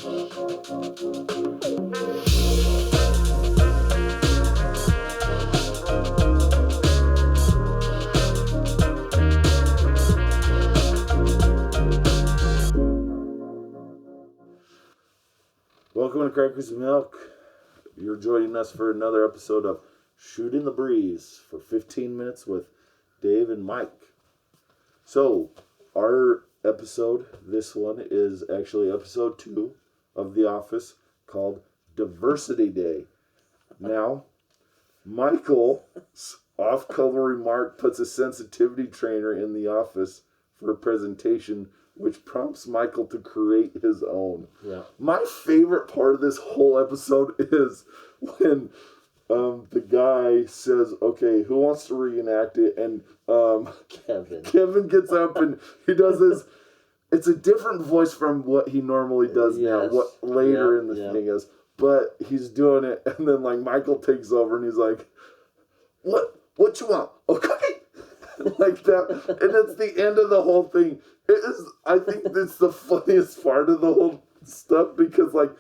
Welcome to Crackers and Milk. You're joining us for another episode of Shooting the Breeze for 15 minutes with Dave and Mike. So, our episode, this one, is actually episode 2 of The Office called Diversity Day. Now, Michael's off-color remark puts a sensitivity trainer in the office for a presentation which prompts Michael to create his own. Yeah. My favorite part of this whole episode is when the guy says, okay, who wants to reenact it? And Kevin gets up and he does this. It's a different voice from what he normally does now, what later in the thing is. But he's doing it, and then like Michael takes over and he's like, What you want? A cookie? Like that. And it's the end of the whole thing. I think it's the funniest part of the whole stuff because like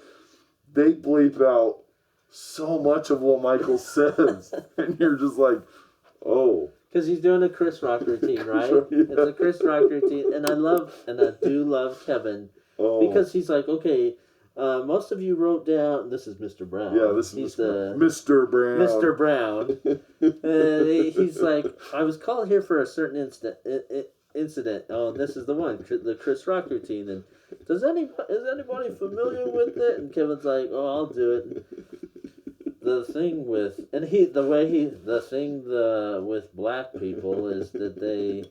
they bleep out so much of what Michael says. And you're just like, oh. Because he's doing a Chris Rock routine, right? Yeah. It's a Chris Rock routine. And I do love Kevin. Oh. Because he's like, okay, most of you wrote down, this is Mr. Brown. Yeah, this is Mr. Brown. Mr. Brown. He's like, I was called here for a certain incident. Oh, this is the one, the Chris Rock routine. And is anybody familiar with it? And Kevin's like, oh, I'll do it. The thing with with black people is that they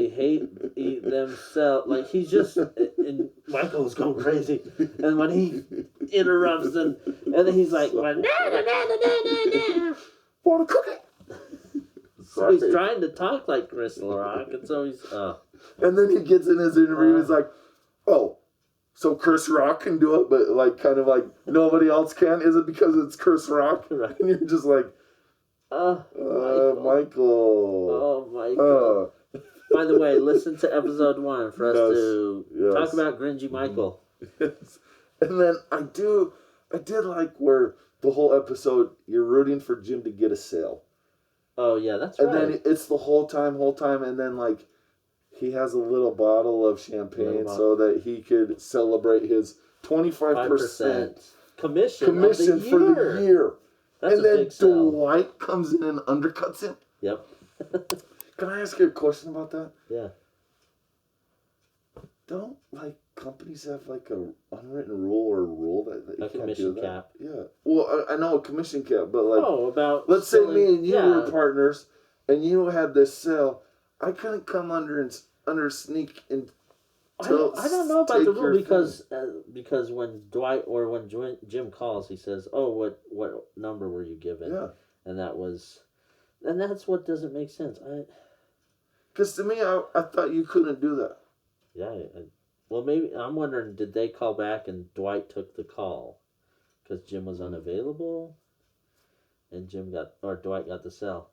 hate themselves. Like he's just, and Michael's going crazy. And when he interrupts and then he's like, want a cookie? So he's trying to talk like Chris Rock, and so he's. And then he gets in his interview. He's like, "Oh, so Chris Rock can do it, but like kind of like nobody else can. Is it because it's Chris Rock?" Right. And you're just like, Michael. Oh, Michael. By the way, listen to episode 1 for us to talk about Gringy Michael. Yes. And then I did like where the whole episode you're rooting for Jim to get a sale. Oh yeah, that's right. And then it's the whole time, and then like he has a little bottle of champagne so that he could celebrate his 25% commission for the year. That's and then Dwight comes in and undercuts him. Yep. Can I ask you a question about that? Yeah. Don't like companies have like a unwritten rule or a rule that you can't do that? Cap. Yeah. Well, I know a commission cap, but like, let's say me and you were partners, and you had this sale. I couldn't come under sneak and. I don't know about the rule because when Dwight or when Jim calls, he says, "Oh, what number were you given?" Yeah. And that's what doesn't make sense. Because to me, I thought you couldn't do that. Yeah. Well, maybe I'm wondering, did they call back and Dwight took the call because Jim was unavailable, and Dwight got the sale.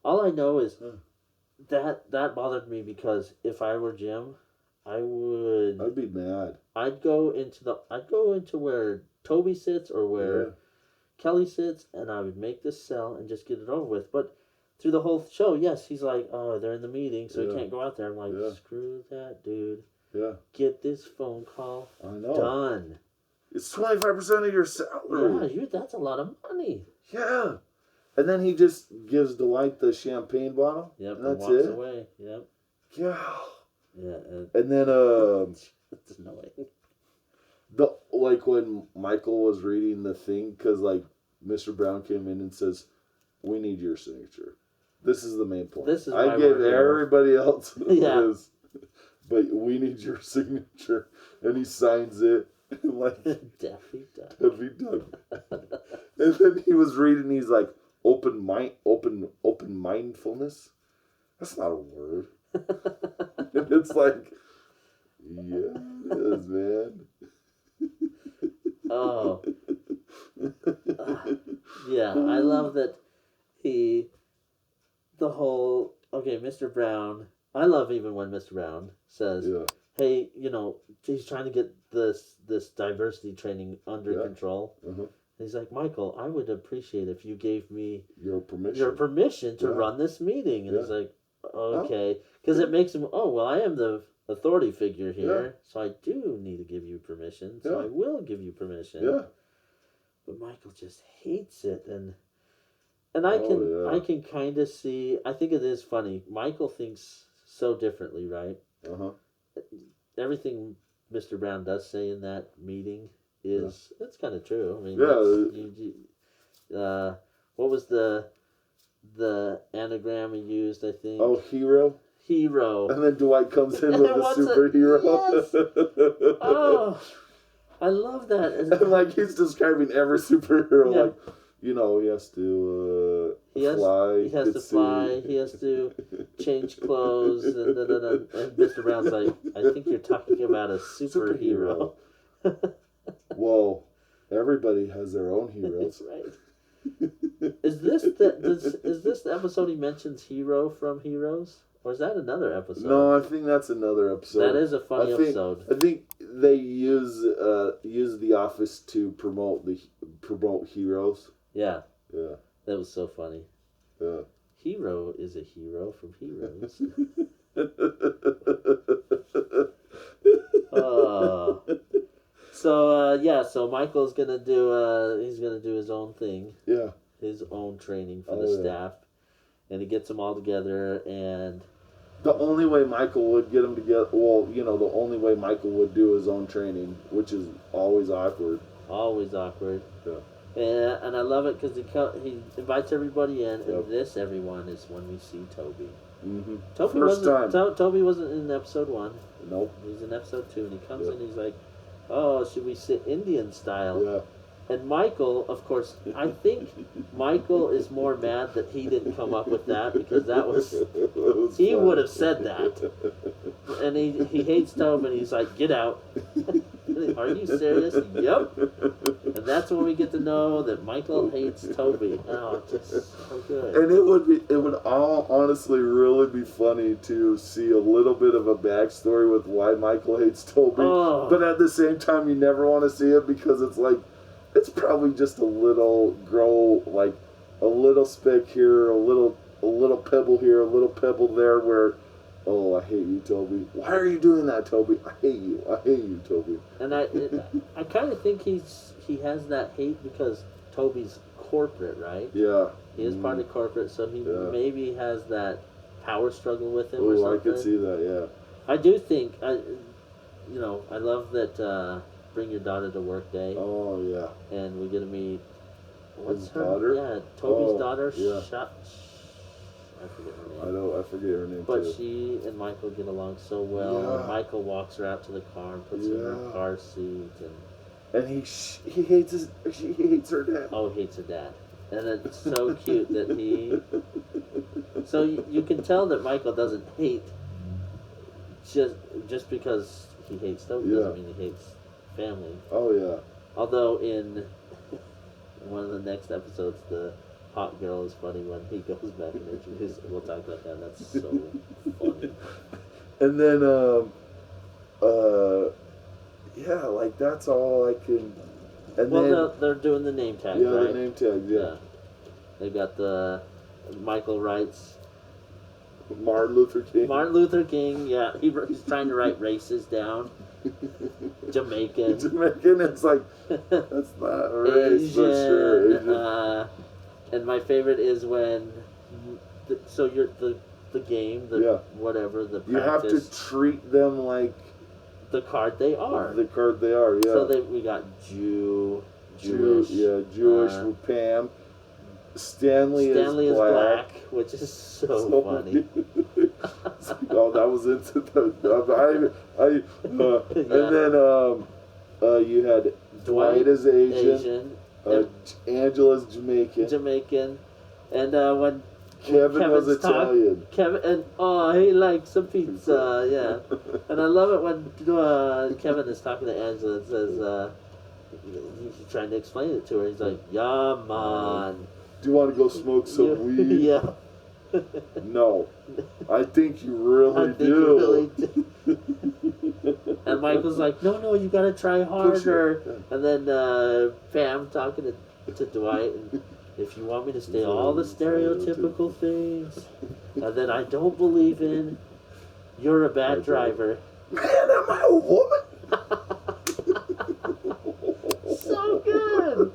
All I know is that bothered me because if I were Jim, I'd be mad. I'd go into where Toby sits or where Kelly sits, and I would make this sell and just get it over with. But through the whole show, yes, he's like, oh, they're in the meeting, so he can't go out there. I'm like, screw that, dude. Yeah. Get this phone call done. It's 25% of your salary. Yeah, that's a lot of money. Yeah. And then he just gives Dwight the champagne bottle. Yep, and that's walks away. Yep. Yeah. Yeah. And then it's annoying. Like when Michael was reading the thing, because like Mr. Brown came in and says, "We need your signature. This is the main point. I gave everybody else this, but we need your signature." And he signs it. And like Daffy Duck. And then he was reading. He's like, open mindfulness. That's not a word. And it's like, yeah, it is, man. Oh. Yeah, I love that Mr. Brown, I love even when Mr. Brown says, hey, he's trying to get this diversity training under control. Uh-huh. He's like, Michael, I would appreciate if you gave me your permission to run this meeting. And he's like, okay, because it makes him, oh well, I am the authority figure here, so I do need to give you permission. So I will give you permission. Yeah. But Michael just hates it, and I can kind of see. I think it is funny. Michael thinks so differently, right? Everything Mr. Brown does say in that meeting is it's kind of true. I mean, what was the anagram he used? I think. Oh, hero. Hero. And then Dwight comes in with a superhero. Yes. Oh, I love that. And like he's describing every superhero, like he has to fly. He has to fly. He has to change clothes, and Mr. Brown's like, I think you're talking about a superhero. Well, everybody has their own heroes. Right. Is this the episode he mentions Hero from Heroes? Or is that another episode? No, I think that's another episode. That is a funny episode. I think they use The Office to promote Heroes. Yeah. Yeah. That was so funny. Yeah. Hero is a hero from Heroes. So Michael's gonna do he's gonna do his own thing. Yeah. His own training for the staff. And he gets them all together, and the only way Michael would get them together, the only way Michael would do his own training, which is always awkward. Always awkward. Yeah. And I love it because he invites everybody in, and this everyone is when we see Toby. Mm-hmm. Toby wasn't in episode 1. Nope. He's in episode 2, and he comes in, he's like, oh, should we sit Indian style? Yeah. And Michael, of course, I think Michael is more mad that he didn't come up with that, because he would have said that. And he hates Toby, and he's like, get out. Are you serious? Yep. And that's when we get to know that Michael hates Toby. Oh, just so good. And it would all honestly really be funny to see a little bit of a backstory with why Michael hates Toby. Oh. But at the same time, you never want to see it because it's like, it's probably just a little a little speck here, a little pebble here, a little pebble there where, oh, I hate you, Toby. Why are you doing that, Toby? I hate you, Toby. And I kind of think he has that hate because Toby's corporate, right? Yeah. He is part of corporate, so he maybe has that power struggle with him or something. I could see that, yeah. I do think, I love that Bring Your Daughter to Work Day. Oh, yeah. And we get to meet, what's her daughter? Yeah, Toby's daughter. Yeah. I forget her name. I forget her name, but too. She and Michael get along so well. Yeah. And Michael walks her out to the car and puts her in her car seat. And he hates her dad. Oh, he hates her dad. And it's so cute that he... So you can tell that Michael doesn't hate just because he hates Toby doesn't mean he hates family. Oh, yeah. Although in one of the next episodes, the hot girl is funny when he goes back and introduces. We'll talk about that. That's so funny. And then, that's all I can. And then they're doing the name tags, right? Yeah, the name tags, yeah. They've got the Michael writes Martin Luther King. Martin Luther King, yeah. He's trying to write races down. Jamaican. It's like, that's not a race, Asian, for sure. Asian. And my favorite is when, you're the game, whatever, the practice. You have to treat them like the card they are. The card they are, yeah. So we got Jewish. Jewish with Pam. Stanley is black, which is so funny. Oh, that was into and then you had Dwight is Asian. Angela's Jamaican. And when Kevin was Italian. Kevin he likes some pizza, yeah. And I love it when Kevin is talking to Angela and says he's trying to explain it to her. He's like, "Yeah, man. Do you want to go smoke some weed?" Yeah. No, I think you really I think you do. really do. And Michael's like, no, you gotta try harder. And then Pam talking to Dwight, and if you want me to say all the stereotypical things, and then I don't believe in, you're a bad driver. Man, am I a woman? So good.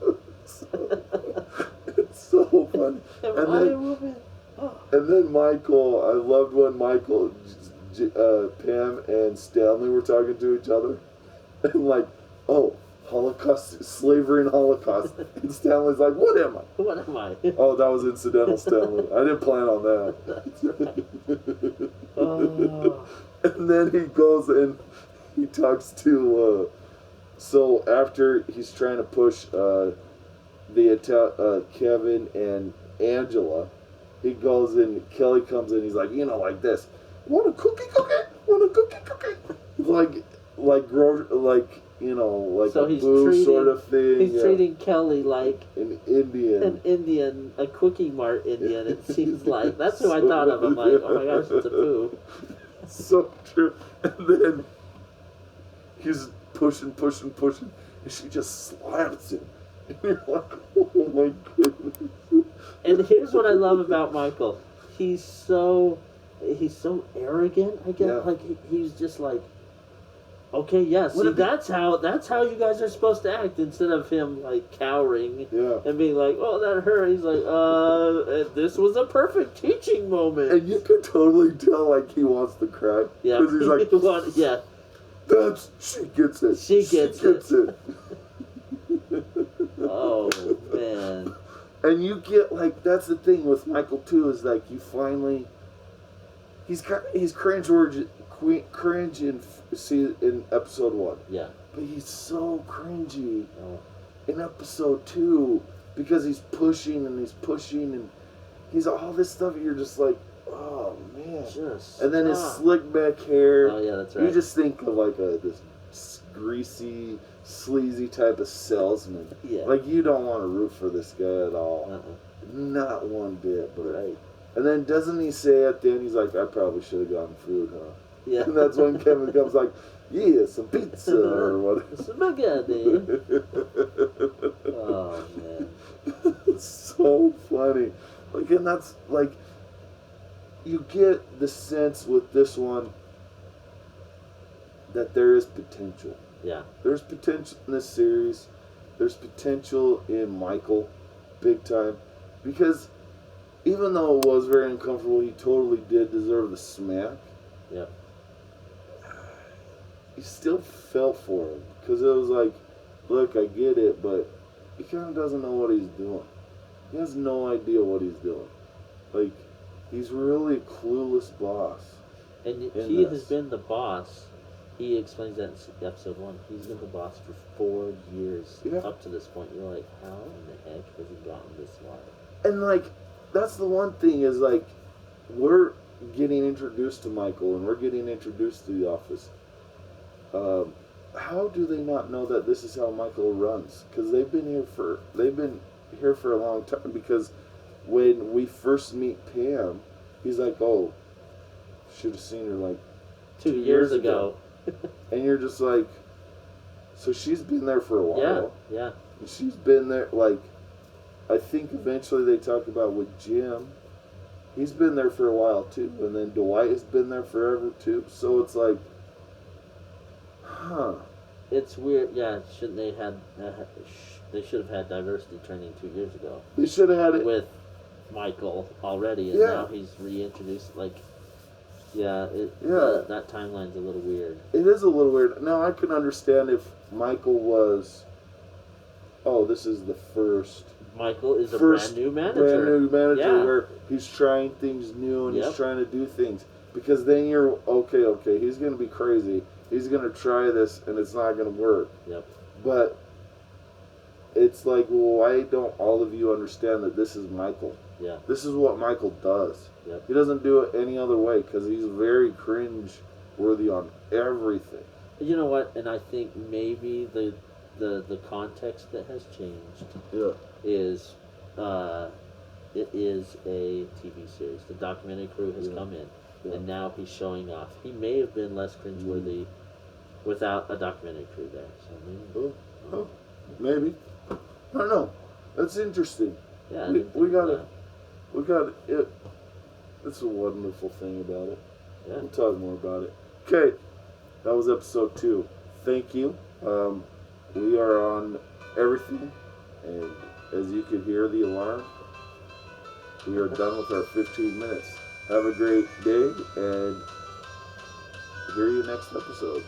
It's so funny. Am And I then- a woman? Oh. And then Michael, I loved when Michael, Pam, and Stanley were talking to each other. And like, oh, Holocaust, slavery and Holocaust. And Stanley's like, what am I? What am I? Oh, that was incidental, Stanley. I didn't plan on that. That's right. Oh. And then he goes and he talks to, so after he's trying to push Kevin and Angela, he goes and Kelly comes in, he's like, like this. Want a cookie? Want a cookie? Like So a he's boo treating- sort of thing. He's treating Kelly like an Indian. an Indian, a Quickie Mart Indian, it seems like. That's who I thought of. I'm like, oh my gosh, it's a poo. So true. And then he's pushing, and she just slaps him. And you're like, oh my goodness. And here's what I love about Michael. He's so arrogant, I guess. Yeah. Like he's just like, okay, yeah, see, that's how you guys are supposed to act, instead of him like cowering Yeah. and being like, oh, that hurt. He's like, this was a perfect teaching moment. And you can totally tell, like, he wants to cry. Yeah. Because he's like, yeah. she gets it. She gets it. Oh man. And you get, like, that's the thing with Michael, too, is, like, you finally... He's cringe in episode 1. Yeah. But he's so cringy Oh. in episode 2 because he's pushing and he's all this stuff and you're just like, oh, man. Just And then his stop. slick back hair. Oh yeah, that's right. You just think of, like, this greasy, sleazy type of salesman. Yeah. Like, you don't want to root for this guy at all. Uh-uh. Not one bit. But Right. And then doesn't he say at the end, he's like, I probably should have gotten food, huh? Yeah. And that's when Kevin comes like, yeah, some pizza or whatever. Spaghetti. Oh man. It's so funny. Like, and that's, like, you get the sense with this one that there is potential. Yeah. There's potential in this series. There's potential in Michael, big time. Because even though it was very uncomfortable, he totally did deserve the smack. Yep. He still felt for him. Because it was like, look, I get it, but he kind of doesn't know what he's doing. He has no idea what he's doing. Like, he's really a clueless boss. And in he this. has been the boss. He explains that in episode 1. He's been the boss for 4 years Yeah. up to this point. You're like, how in the heck has he gotten this far? And, like, that's the one thing is, like, we're getting introduced to Michael and we're getting introduced to the office. How do they not know that this is how Michael runs? Because they've been here for a long time. Because when we first meet Pam, he's like, "Oh, should have seen her like 2 years ago. and you're just like, so she's been there for a while. Yeah. And she's been there, like, I think eventually they talk about with Jim. He's been there for a while too, and then Dwight has been there forever too. So it's like, huh? It's weird. Yeah. Shouldn't they they should have had diversity training 2 years ago They should have had it. with Michael already, and Yeah. now he's reintroduced. Like, yeah. Yeah. That timeline's a little weird. It is a little weird. Now I can understand if Michael was, oh, this is the first Michael is a First brand new manager. Yeah. where he's trying things new and Yep. he's trying to do things. Because then you're, okay, he's going to be crazy. He's going to try this and it's not going to work. Yep. But it's like, well, why don't all of you understand that this is Michael? Yeah. This is what Michael does. Yep. He doesn't do it any other way because he's very cringe-worthy on everything. You know what? And I think maybe the context that has changed Yeah. is it is a TV series. The documentary crew has come in, and now he's showing off. He may have been less cringeworthy without a documentary crew there. So maybe. I don't know. That's interesting. Yeah, we got it. That's a wonderful thing about it. Yeah. We'll talk more about it. Okay, that was episode 2. Thank you. We are on everything, and as you can hear the alarm, we are done with our 15 minutes. Have a great day, and hear you next episode.